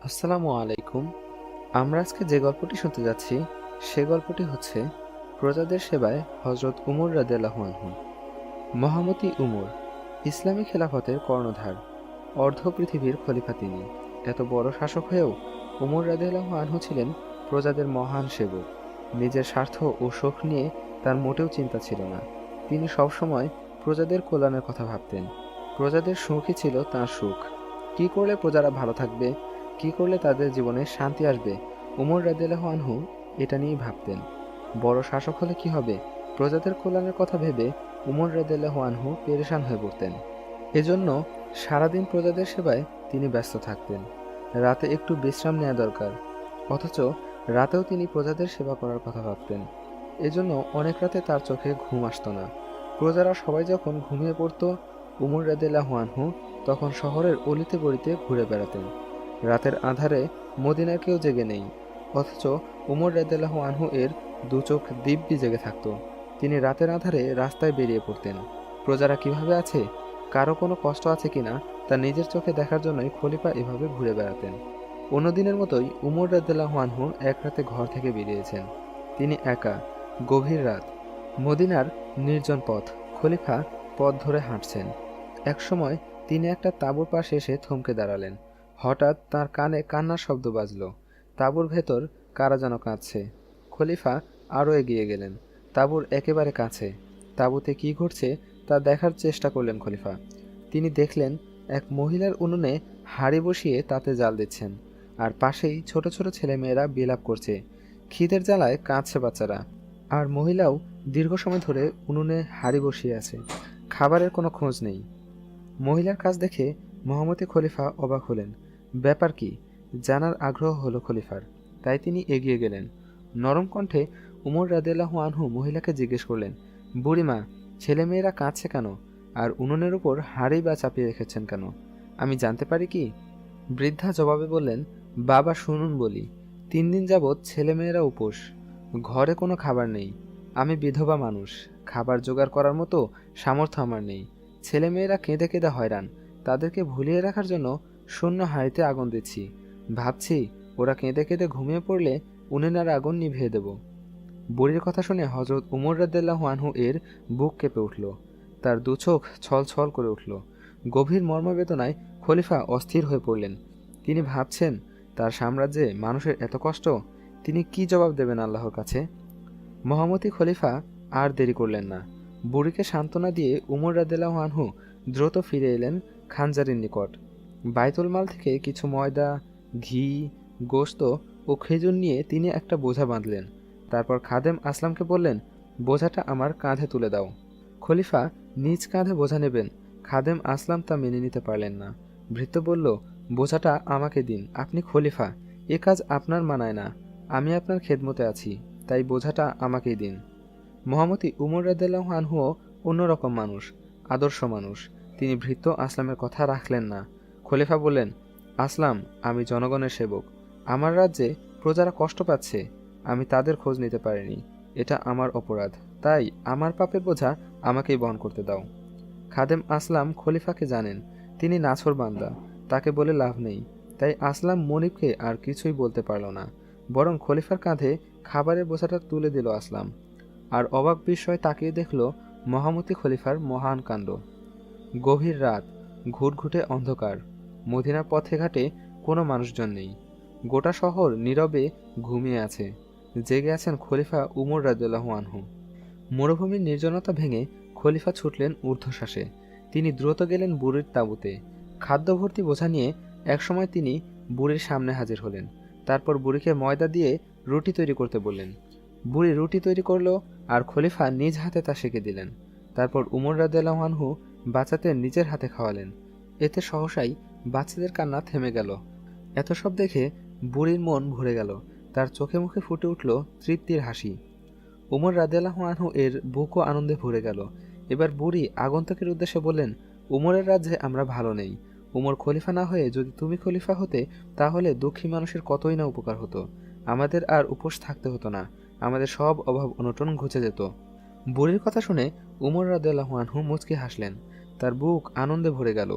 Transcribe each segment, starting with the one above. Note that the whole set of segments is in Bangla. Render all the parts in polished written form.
আসসালামু আলাইকুম। আমরা আজকে যে গল্পটি শুনতে যাচ্ছি সে গল্পটি হচ্ছে প্রজাদের সেবায় হযরত উমর রাদিয়াল্লাহু আনহু। মহামতি উমর ইসলামী খেলাফতের কর্ণধার, অর্ধ পৃথিবীর খলিফা তিনি। এত বড় শাসক হয়েও উমর রাদিয়াল্লাহু আনহু ছিলেন প্রজাদের মহান সেবক। নিজের স্বার্থ ও সুখ নিয়ে তার মোটেও চিন্তা ছিল না। তিনি সবসময় প্রজাদের কল্যাণের কথা ভাবতেন। প্রজাদের সুখই ছিল তাঁর সুখ। কি করলে প্রজারা ভালো থাকবে, কি করলে তাদের জীবনে শান্তি আসবে, উমর রাদিয়াল্লাহু আনহু এটা নিয়েই ভাবতেন। বড় শাসক হলে কি হবে, প্রজাদের কল্যাণের কথা ভেবে উমর রাদিয়াল্লাহু আনহু পেরেশান হয়ে পড়তেন। এজন্য সারাদিন প্রজাদের সেবায় তিনি ব্যস্ত থাকতেন। রাতে একটু বিশ্রাম নেওয়া দরকার, অথচ রাতেও তিনি প্রজাদের সেবা করার কথা ভাবতেন। এজন্য অনেক রাতে তার চোখে ঘুম আসতো না। প্রজারা সবাই যখন ঘুমিয়ে পড়তো, উমর রাদিয়াল্লাহু আনহু তখন শহরের অলিতে গলিতে ঘুরে বেড়াতেন। রাতের আঁধারে মদিনার কেউ জেগে নেই, অথচ উমর রাদিয়াল্লাহু আনহু এর দু চোখ দিব্যি জেগে থাকত। তিনি রাতের আঁধারে রাস্তায় বেরিয়ে পড়তেন। প্রজারা কিভাবে আছে, কারো কোনো কষ্ট আছে কিনা তা নিজের চোখে দেখার জন্যই খলিফা এভাবে ঘুরে বেড়াতেন। অন্যদিনের মতোই উমর রাদিয়াল্লাহু আনহু এক রাতে ঘর থেকে বেরিয়েছেন। তিনি একা, গভীর রাত, মদিনার নির্জন পথ। খলিফা পথ ধরে হাঁটছেন। একসময় তিনি একটা তাঁবুর পাশে এসে থমকে দাঁড়ালেন। হঠাৎ তাঁর কানে কান্নার শব্দ বাজল। তাঁবুর ভেতর কারা যেন কাঁদছে। খলিফা আরও এগিয়ে গেলেন, তাঁবুর একেবারে কাছে। তাঁবুতে কি ঘটছে তা দেখার চেষ্টা করলেন খলিফা। তিনি দেখলেন এক মহিলার উনুনে হাঁড়ি বসিয়ে তাতে জাল দিচ্ছেন, আর পাশেই ছোট ছোট ছেলেমেয়েরা বিলাপ করছে। খিদের জ্বালায় কাঁদছে বাচ্চারা, আর মহিলাও দীর্ঘ সময় ধরে উনুনে হাঁড়ি বসিয়ে আছে। খাবারের কোনো খোঁজ নেই। মহিলার কাজ দেখে মহামতি খলিফা অবাক হলেন। ব্যাপার কি জানার আগ্রহ হলো খলিফার, তাই তিনি এগিয়ে গেলেন। নরম কণ্ঠে উমর রাদিয়াল্লাহু আনহু মহিলাকে জিজ্ঞেস করলেন, বুড়িমা, ছেলেমেয়েরা কাঁদছে কেন, আর উনুনের উপর হাঁড়ি বা চাপিয়ে রেখেছেন কেন? আমি জানতে পারি কি? বৃদ্ধা জবাবে বললেন, বাবা শুনুন বলি, 3 দিন যাবৎ ছেলেমেয়েরা উপোস, ঘরে কোনো খাবার নেই। আমি বিধবা মানুষ, খাবার জোগাড় করার মতো সামর্থ্য আমার নেই। ছেলেমেয়েরা কেঁদে কেঁদে হয়রান, তাদেরকে ভুলিয়ে রাখার জন্য শূন্য হাঁড়িতে আগুন দিচ্ছি। ভাবছি ওরা কেঁদে কেঁদে ঘুমিয়ে পড়লে উনুনের আগুন নিভিয়ে দেব। বুড়ির কথা শুনে হযরত উমর রাদিয়াল্লাহু আনহু এর বুক কেঁপে উঠল। তার দু চোখ ছল ছল করে উঠল। গভীর মর্মবেদনায় খলিফা অস্থির হয়ে পড়লেন। তিনি ভাবছেন, তার সাম্রাজ্যে মানুষের এত কষ্ট, তিনি কি জবাব দেবেন আল্লাহর কাছে? মহামতি খলিফা আর দেরি করলেন না। বুড়িকে সান্ত্বনা দিয়ে উমর রাদিয়াল্লাহু আনহু দ্রুত ফিরে এলেন খানজারির নিকট। বাইতুল মাল থেকে কিছু ময়দা, ঘি, গোশত ও খেজুর নিয়ে তিনি একটা বোঝা বাঁধলেন। তারপর খাদেম আসলামকে বললেন, বোঝাটা আমার কাঁধে তুলে দাও। খলিফা নিজ কাঁধে বোঝা নেবেন, খাদেম আসলাম তা মেনে নিতে পারলেন না। ভৃত্য বলল, বোঝাটা আমাকে দিন, আপনি খলিফা, এ কাজ আপনার মানায় না। আমি আপনার খেদমতে আছি, তাই বোঝাটা আমাকেই দিন। মহামতি উমর রাদিয়াল্লাহু আনহুও অন্যরকম মানুষ, আদর্শ মানুষ। তিনি ভৃত্য আসলামের কথা রাখলেন না। খলিফা বললেন, আসলাম, আমি জনগণের সেবক। আমার রাজ্যে প্রজারা কষ্ট পাচ্ছে, আমি তাদের খোঁজ নিতে পারিনি। এটা আমার অপরাধ, তাই আমার পাপের বোঝা আমাকেই বহন করতে দাও। খাদেম আসলাম খলিফাকে জানেন, তিনি নাছোড়বান্দা, তাকে বলে লাভ নেই। তাই আসলাম মনিবকে আর কিছুই বলতে পারল না, বরং খলিফার কাঁধে খাবারের বোঝাটা তুলে দিল আসলাম। আর অবাক বিস্ময়ে তাকিয়ে দেখল মহামতি খলিফার মহান কাণ্ড। গভীর রাত, ঘুটঘুটে অন্ধকার, মদিনার পথে ঘাটে কোনো মানুষজন নেই। গোটা শহর নীরবে ঘুমিয়ে আছে। জেগে আছেন খলিফা উমর রাদিয়াল্লাহু আনহু। মরুভূমির নির্জনতা ভেঙে খলিফা ছুটলেন ঊর্ধ্বশ্বাসে। তিনি দ্রুত গেলেন বুড়ির তাঁবুতে। খাদ্য ভর্তি বোঝা নিয়ে একসময় তিনি বুড়ির সামনে হাজির হলেন। তারপর বুড়িকে ময়দা দিয়ে রুটি তৈরি করতে বললেন। বুড়ি রুটি তৈরি করলো, আর খলিফা নিজ হাতে তা সেঁকে দিলেন। তারপর উমর রাদিয়াল্লাহু আনহু বাচ্চাদের নিজের হাতে খাওয়ালেন। এতে সহসাই বাচ্চাদের কান্না থেমে গেল। এত সব দেখে বুড়ির মন ভরে গেল। তার চোখে মুখে ফুটে উঠল তৃপ্তির হাসি। উমর রাদিয়াল্লাহু আনহু এর বুকও আনন্দে ভরে গেল। এবার বুড়ি আগন্তুকের উদ্দেশ্যে বললেন, উমরের রাজ্যে আমরা ভালো নেই। উমর খলিফা না হয়ে যদি তুমি খলিফা হতে, তাহলে দুঃখী মানুষের কতই না উপকার হতো। আমাদের আর উপোস থাকতে হতো না, আমাদের সব অভাব অনটন ঘুচে যেত। বুড়ির কথা শুনে উমর রাদিয়াল্লাহু আনহু মুচকি হাসলেন। তার বুক আনন্দে ভরে গেল।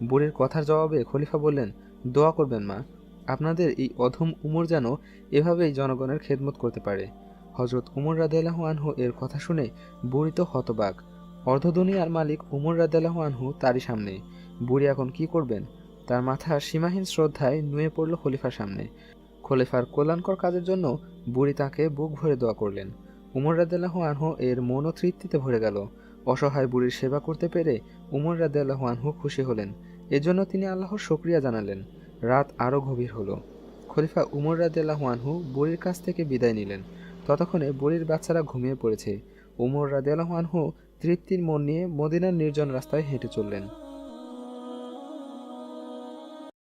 বুড়ির কথার জবাবে খলিফা বললেন, দোয়া করবেন মা, আপনাদের এই অধম উমর যেন এভাবেই জনগণের খেদমত করতে পারে। হজরত উমর রাদিয়াল্লাহু আনহু এর কথা শুনে বুড়ি তো হতবাক। অর্ধদুনিয়ার মালিক উমর রাদিয়াল্লাহু আনহু তারই সামনে। বুড়ি এখন কি করবেন? তার মাথা সীমাহীন শ্রদ্ধায় নুয়ে পড়ল খলিফার সামনে। খলিফার কল্যাণকর কাজের জন্য বুড়ি তাকে বুক ভরে দোয়া করলেন। উমর রাদিয়াল্লাহু আনহু এর মনও তৃপ্তিতে ভরে গেল। অসহায় বুড়ির সেবা করতে পেরে উমর রাদিয়াল্লাহু আনহু খুশি হলেন। এজন্য তিনি আল্লাহর শুকরিয়া জানালেন। রাত আরও গভীর হলো। খলিফা উমর রাদিয়াল্লাহু আনহু বুড়ির কাছ থেকে বিদায় নিলেন। ততক্ষণে বুড়ির বাচ্চারা ঘুমিয়ে পড়েছে। উমর রাদিয়াল্লাহু আনহু তৃপ্তির মন নিয়ে মদিনার নির্জন রাস্তায় হেঁটে চললেন।